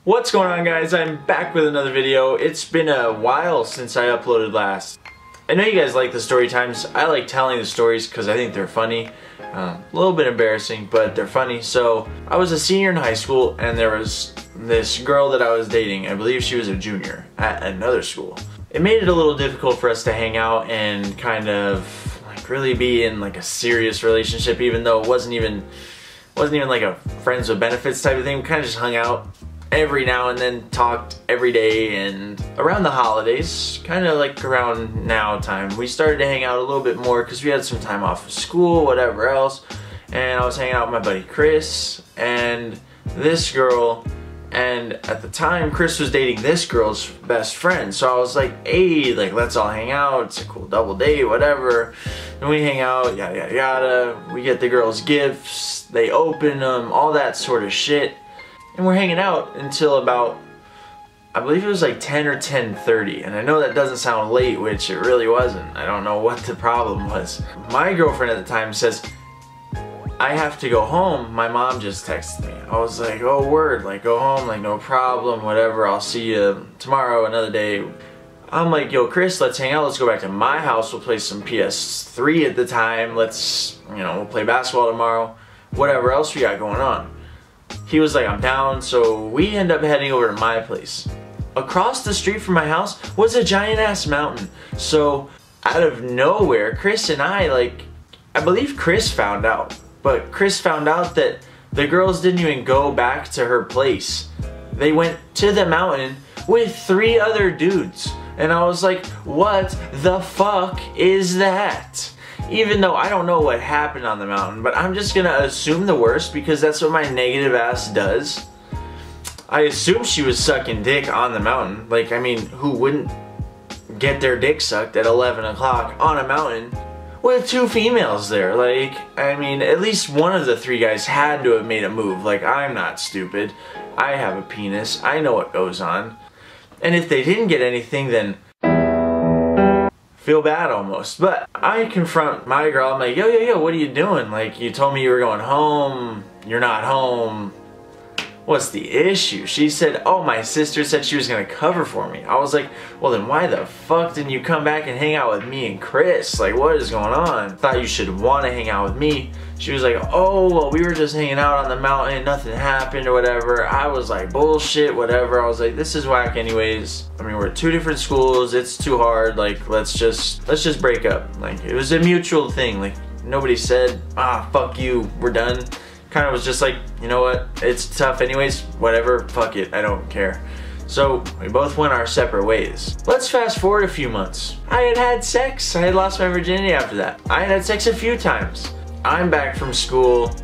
What's going on, guys? I'm back with another video. It's been a while since I uploaded last. I know you guys like the story times. I like telling the stories because I think they're funny. A little bit embarrassing, but they're funny. So I was a senior in high school and there was this girl that I was dating. I believe she was a junior at another school. It made it a little difficult for us to hang out and kind of like really be in like a serious relationship, even though it wasn't even like a friends with benefits type of thing. We kind of just hung out every now and then, talked every day, and around the holidays, kind of like around now time, we started to hang out a little bit more because we had some time off of school, whatever else, and I was hanging out with my buddy Chris and this girl, and at the time Chris was dating this girl's best friend, so I was like, hey, like let's all hang out, it's a cool double date, whatever. And we hang out, yada yada yada, we get the girls gifts, they open them, all that sort of shit. And we're hanging out until about, I believe it was like 10 or 10:30. And I know that doesn't sound late, which it really wasn't. I don't know what the problem was. My girlfriend at the time says, I have to go home. My mom just texted me. I was like, oh word, like go home, like no problem, whatever. I'll see you tomorrow, another day. I'm like, yo Chris, let's hang out. Let's go back to my house. We'll play some PS3 at the time. Let's, we'll play basketball tomorrow. Whatever else we got going on. He was like, I'm down, so we end up heading over to my place. Across the street from my house was a giant ass mountain. So out of nowhere, Chris and I believe Chris found out. But Chris found out that the girls didn't even go back to her place. They went to the mountain with 3 other dudes. And I was like, what the fuck is that? Even though I don't know what happened on the mountain, but I'm just gonna assume the worst because that's what my negative ass does. I assume she was sucking dick on the mountain. Like, I mean, who wouldn't get their dick sucked at 11 o'clock on a mountain with 2 females there? Like, I mean, at least one of the 3 guys had to have made a move. Like, I'm not stupid. I have a penis. I know what goes on. And if they didn't get anything, then feel bad almost. But I confront my girl. I'm like, yo, what are you doing? Like, you told me you were going home. You're not home. What's the issue? She said, oh, my sister said she was gonna cover for me. I was like, well then why the fuck didn't you come back and hang out with me and Chris? Like, what is going on? Thought you should want to hang out with me. She was like, oh, well, we were just hanging out on the mountain, nothing happened or whatever. I was like, bullshit, whatever. I was like, this is whack anyways. I mean, we're at 2 different schools, it's too hard, like, let's just break up. Like, it was a mutual thing. Like, nobody said, ah, fuck you, we're done. Kind of was just like, you know what, it's tough anyways, whatever, fuck it, I don't care. So we both went our separate ways. Let's fast forward a few months. I had sex. I had lost my virginity after that. I had sex a few times. I'm back from school.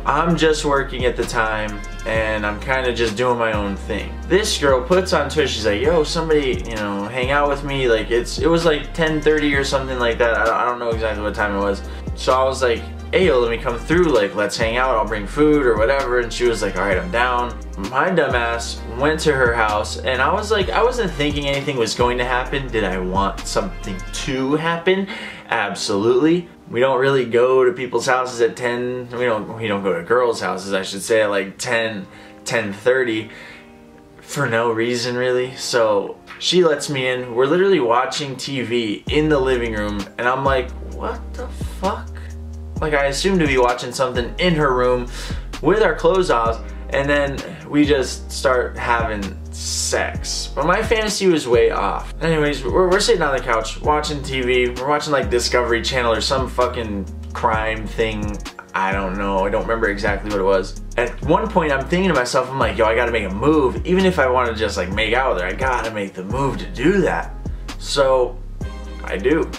I'm just working at the time and I'm kind of just doing my own thing. This girl puts on Twitch, she's like, yo, somebody, hang out with me. Like, it was like 10:30 or something like that. I don't know exactly what time it was. So I was like, hey, yo, let me come through, like, let's hang out, I'll bring food or whatever. And she was like, alright, I'm down. My dumbass went to her house and I was like, I wasn't thinking anything was going to happen. Did I want something to happen? Absolutely. We don't really go to people's houses at 10, we don't go to girls' houses, I should say, at like 10:30 for no reason really. So she lets me in, we're literally watching TV in the living room and I'm like, what the fuck? Like, I assumed to be watching something in her room with our clothes off, and then we just start having sex. But my fantasy was way off. Anyways, we're sitting on the couch watching TV. We're watching like Discovery Channel or some fucking crime thing. I don't know. I don't remember exactly what it was. At one point, I'm thinking to myself, I'm like, yo, I gotta make a move. Even if I want to just like make out with her, I gotta make the move to do that. So I do.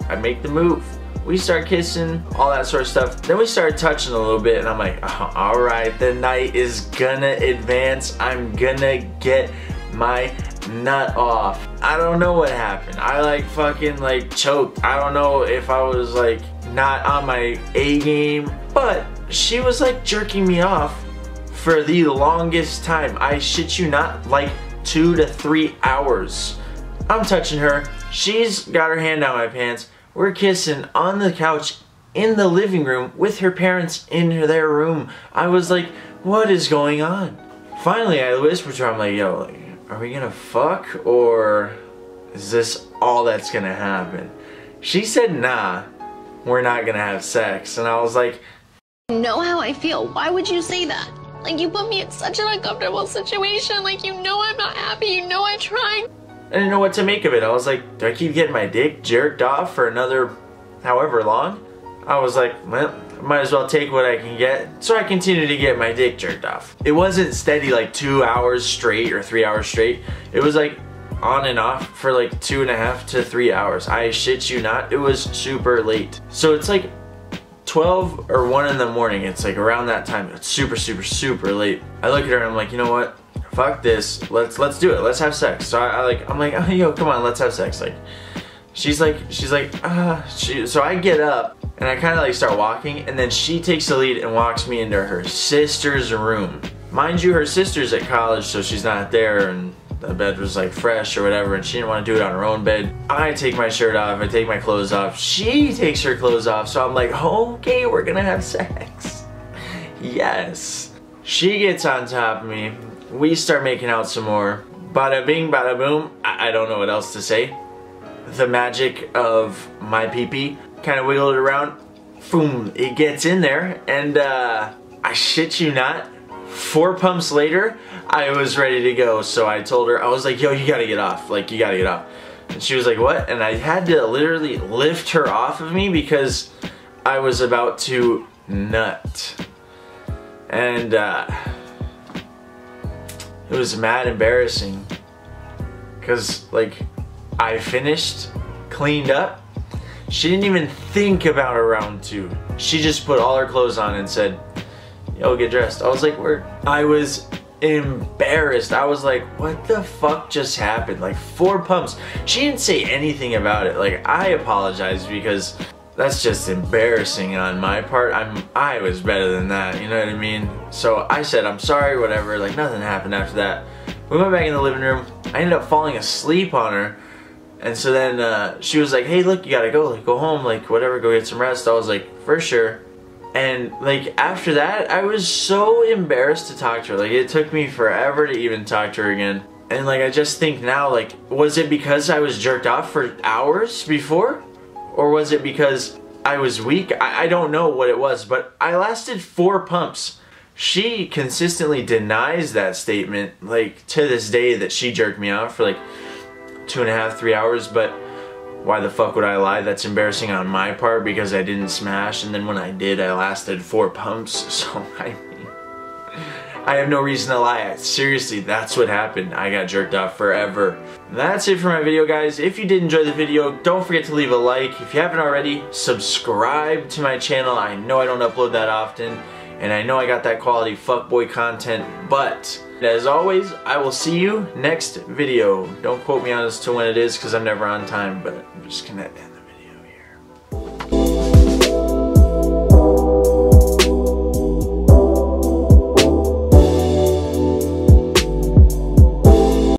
I make the move. We start kissing, all that sort of stuff. Then we start touching a little bit and I'm like, alright, the night is gonna advance. I'm gonna get my nut off. I don't know what happened. I like fucking like choked. I don't know if I was like not on my A game, but she was like jerking me off for the longest time. I shit you not, like 2 to 3 hours. I'm touching her. She's got her hand down my pants. We're kissing on the couch in the living room with her parents in their room. I was like, what is going on? Finally, I whispered to her, I'm like, yo, like, are we gonna fuck, or is this all that's gonna happen? She said, nah, we're not gonna have sex. And I was like, you know how I feel. Why would you say that? Like, you put me in such an uncomfortable situation. Like, you know I'm not happy. You know I'm trying. I didn't know what to make of it. I was like, do I keep getting my dick jerked off for another however long? I was like, well, might as well take what I can get. So I continued to get my dick jerked off. It wasn't steady like 2 hours straight or 3 hours straight. It was like on and off for like 2.5 to 3 hours. I shit you not, it was super late. So it's like 12 or 1 in the morning. It's like around that time. It's super, super, super late. I look at her and I'm like, you know what? Fuck this. Let's do it. Let's have sex. So I'm like, oh, yo, come on, let's have sex. Like, she's like, so I get up and I kind of like start walking, and then she takes the lead and walks me into her sister's room. Mind you, her sister's at college, so she's not there, and the bed was like fresh or whatever, and she didn't want to do it on her own bed. I take my shirt off, I take my clothes off, she takes her clothes off, so I'm like, okay, we're gonna have sex. Yes. She gets on top of me, we start making out some more. Bada bing, bada boom, I don't know what else to say. The magic of my pee-pee kind of wiggled it around, boom, it gets in there, and I shit you not, 4 pumps later, I was ready to go. So I told her, I was like, yo, you gotta get off, like, you gotta get off. And she was like, what? And I had to literally lift her off of me because I was about to nut. And it was mad embarrassing, because like, I finished, cleaned up. She didn't even think about a round 2. She just put all her clothes on and said, yo, get dressed. I was like, where? I was embarrassed. I was like, what the fuck just happened? Like 4 pumps. She didn't say anything about it. Like, I apologized because that's just embarrassing on my part. I was better than that, you know what I mean? So I said, I'm sorry, whatever. Like, nothing happened after that. We went back in the living room. I ended up falling asleep on her. And so then she was like, hey, look, you gotta go, like, go home, like, whatever, go get some rest. I was like, for sure. And like, after that, I was so embarrassed to talk to her. Like, it took me forever to even talk to her again. And like, I just think now, like, was it because I was jerked off for hours before? Or was it because I was weak? I don't know what it was, but I lasted 4 pumps. She consistently denies that statement, like, to this day, that she jerked me off for like 2.5, 3 hours, but why the fuck would I lie? That's embarrassing on my part because I didn't smash, and then when I did, I lasted 4 pumps, so I mean, I have no reason to lie. Seriously, that's what happened. I got jerked off forever. That's it for my video, guys. If you did enjoy the video, don't forget to leave a like. If you haven't already, subscribe to my channel. I know I don't upload that often, and I know I got that quality fuckboy content, but as always, I will see you next video. Don't quote me on as to when it is because I'm never on time, but I'm just gonna